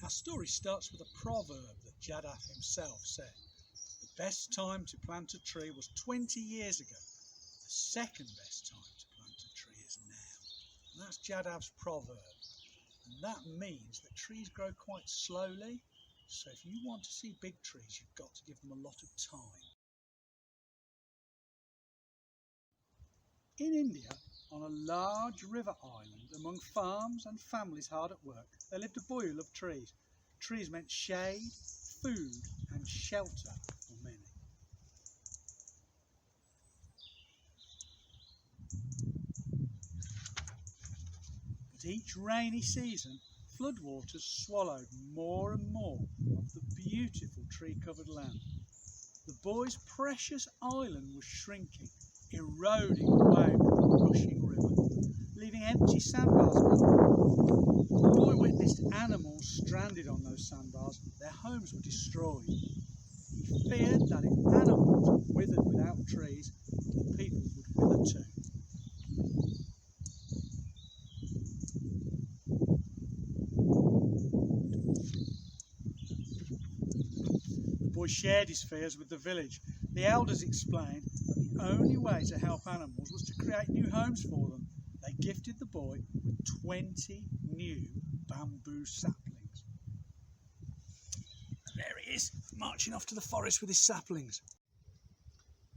Our story starts with a proverb that Jadaf himself said. The best time to plant a tree was 20 years ago. The second best time to plant a tree is now. And that's Jadav's proverb. And that means that trees grow quite slowly. So if you want to see big trees, you've got to give them a lot of time. In India, on a large river island, among farms and families hard at work, there lived a boy who loved trees. Trees meant shade, food and shelter for many. But each rainy season, floodwaters swallowed more and more of the beautiful tree-covered land. The boy's precious island was shrinking, eroding away with the rushing river, leaving empty sandbars behind. The boy witnessed animals stranded on those sandbars. Their homes were destroyed. He feared that if animals withered without trees, the people would wither too. The boy shared his fears with the village. The elders explained that the only way to help animals was to create new homes for them. They gifted the boy with 20 new bamboo saplings. And there he is, marching off to the forest with his saplings.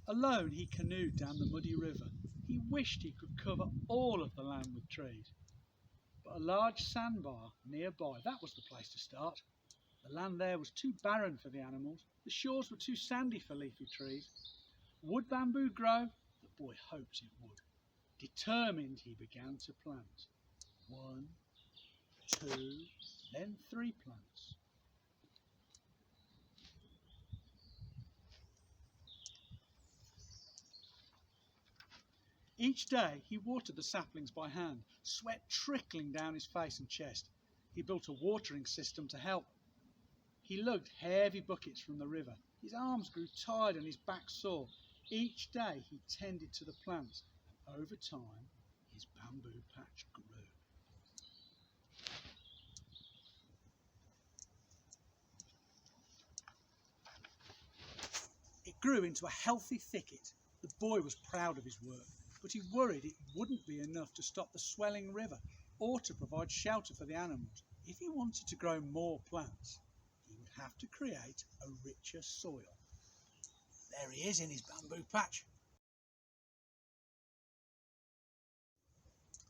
Alone he canoed down the muddy river. He wished he could cover all of the land with trees. But a large sandbar nearby, that was the place to start. The land there was too barren for the animals. The shores were too sandy for leafy trees. Would bamboo grow? The boy hoped it would. Determined, he began to plant. 1, 2, then 3 plants. Each day he watered the saplings by hand, sweat trickling down his face and chest. He built a watering system to help. He lugged heavy buckets from the river. His arms grew tired and his back sore. Each day he tended to the plants, and over time his bamboo patch grew. It grew into a healthy thicket. The boy was proud of his work, but he worried it wouldn't be enough to stop the swelling river or to provide shelter for the animals. If he wanted to grow more plants, he would have to create a richer soil. There he is in his bamboo patch.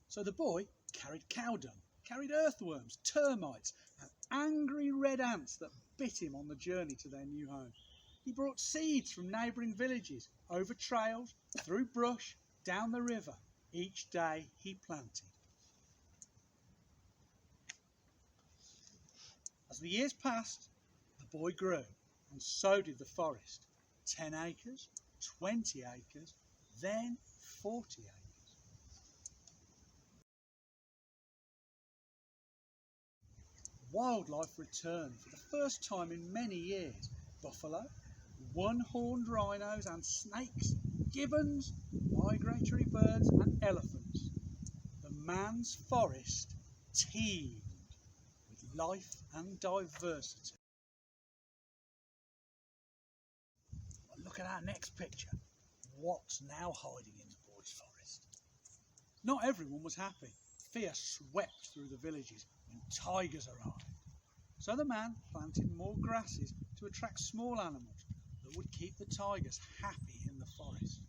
So the boy carried cow dung, carried earthworms, termites, and angry red ants that bit him on the journey to their new home. He brought seeds from neighbouring villages, over trails, through brush, down the river. Each day he planted. As the years passed, the boy grew, and so did the forest. 10 acres, 20 acres, then 40 acres. Wildlife returned for the first time in many years. Buffalo, one-horned rhinos and snakes, gibbons, migratory birds and elephants. The man's forest teemed with life and diversity. But look at our next picture. What's now hiding in the boy's forest? Not everyone was happy. Fear swept through the villages when tigers arrived. So the man planted more grasses to attract small animals that would keep the tigers happy in the forest.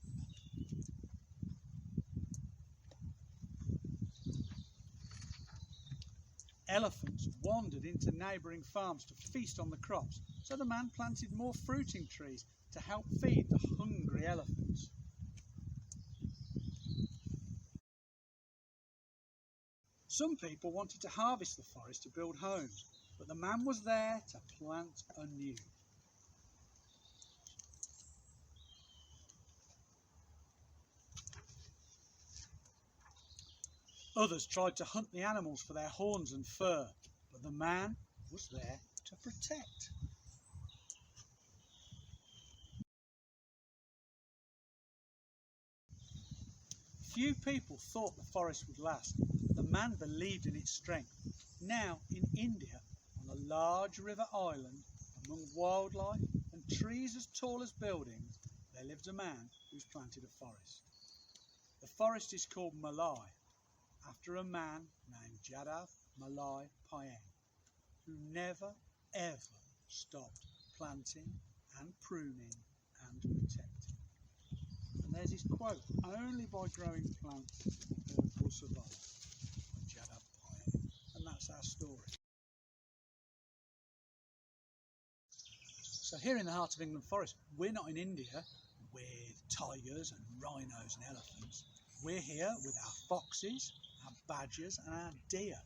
Elephants wandered into neighbouring farms to feast on the crops, so the man planted more fruiting trees to help feed the hungry elephants. Some people wanted to harvest the forest to build homes, but the man was there to plant anew. Others tried to hunt the animals for their horns and fur, but the man was there to protect. Few people thought the forest would last. The man believed in its strength. Now, in India, on a large river island among wildlife and trees as tall as buildings, there lived a man who's planted a forest. The forest is called Malai, after a man named Jadav Malai Payeng, who never ever stopped planting and pruning and protecting. And there's his quote, "Only by growing plants the earth will survive," by Jadav Payeng. And that's our story. So here in the heart of England Forest, we're not in India with tigers and rhinos and elephants. We're here with our foxes, our badgers and our deer.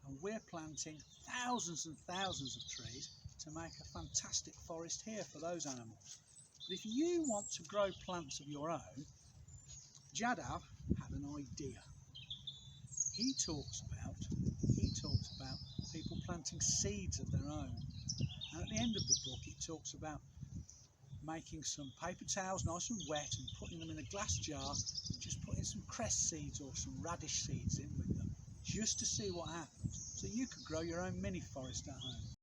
And we're planting thousands and thousands of trees to make a fantastic forest here for those animals. But if you want to grow plants of your own, Jadav had an idea. He talks about people planting seeds of their own. And at the end of the book it talks about making some paper towels nice and wet and putting them in a glass jar and just putting some cress seeds or some radish seeds in with them just to see what happens, so you could grow your own mini forest at home.